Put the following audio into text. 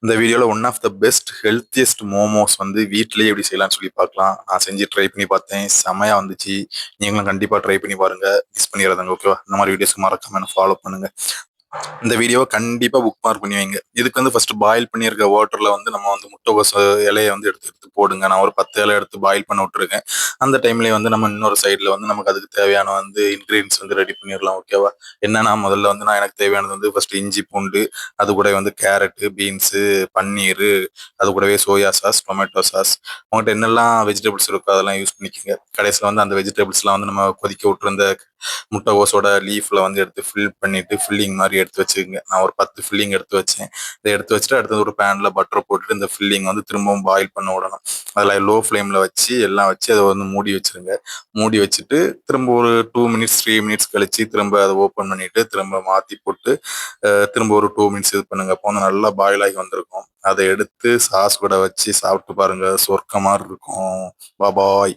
இந்த வீடியோல one of the best healthiest momos வந்து வீட்லயே எப்படி செய்யலாம்னு சொல்லி பார்க்கலாம். நான் செஞ்சு ட்ரை பண்ணி பார்த்தேன். செமையா வந்துச்சு. நீங்களும் கண்டிப்பா ட்ரை பண்ணி பாருங்க. மிஸ் பண்ணிறாதீங்க. ஓகேவா? இந்த மாதிரி வீடியோஸ்க்கு மறக்காம என்ன ஃபாலோ பண்ணுங்க. இந்த வீடியோவை கண்டிப்பா புக் மார்க் பண்ணி வைங்க. இதுக்கு வந்து ஃபர்ஸ்ட் பாயில் பண்ணியிருக்க வாட்டர்ல வந்து நம்ம வந்து முட்டைகோஸ் இலையை வந்து எடுத்து எடுத்து போடுங்க. நான் ஒரு 10 இலை எடுத்து பாயில் பண்ண விட்டுருக்கேன். அந்த டைம்லயே வந்து நம்ம இன்னொரு சைடுல வந்து நமக்கு அதுக்கு தேவையான வந்து இன்கிரீடியன்ஸ் வந்து ரெடி பண்ணிடலாம். ஓகேவா? என்னன்னா முதல்ல வந்து நான் எனக்கு தேவையானது வந்து ஃபர்ஸ்ட் இஞ்சி பூண்டு, அது கூட வந்து கேரட்டு, பீன்ஸு, பன்னீர், அது கூடவே சோயா சாஸ், டொமேட்டோ சாஸ், உங்கள்கிட்ட என்னெல்லாம் வெஜிடபிள்ஸ் இருக்கோ அதெல்லாம் யூஸ் பண்ணிக்கோங்க. கடைசியில் வந்து அந்த வெஜிடபிள்ஸ்லாம் வந்து நம்ம கொதிக்க விட்டுருந்த முட்டைகோஸோட லீஃப்ல வந்து எடுத்து ஃபில் பண்ணிட்டு ஃபில்லிங் மாதிரி எடுத்து வச்சுக்கோங்க. நான் ஒரு 10 ஃபில்லிங் எடுத்து வச்சேன். இதை எடுத்து வச்சுட்டு அடுத்தது ஒரு பேன்ல பட்டர் போட்டுட்டு இந்த ஃபில்லிங் வந்து திரும்பவும் பாயில் பண்ண விடணும். அதில் லோ ஃப்ளேமில் வச்சு எல்லாம் வச்சு அதை வந்து மூடி வச்சிருங்க. மூடி வச்சுட்டு திரும்ப ஒரு 2 மினிட்ஸ் 3 மினிட்ஸ் கழிச்சு திரும்ப அதை ஓப்பன் பண்ணிட்டு திரும்ப மாற்றி போட்டு திரும்ப ஒரு 2 மினிட்ஸ் இது பண்ணுங்க. அப்போ வந்து நல்லா பாயில் ஆகி வந்திருக்கும். அதை எடுத்து சாஸ் கூட வச்சு சாப்பிட்டு பாருங்க. சொர்க்க மாதிரி இருக்கும். பாபாய்.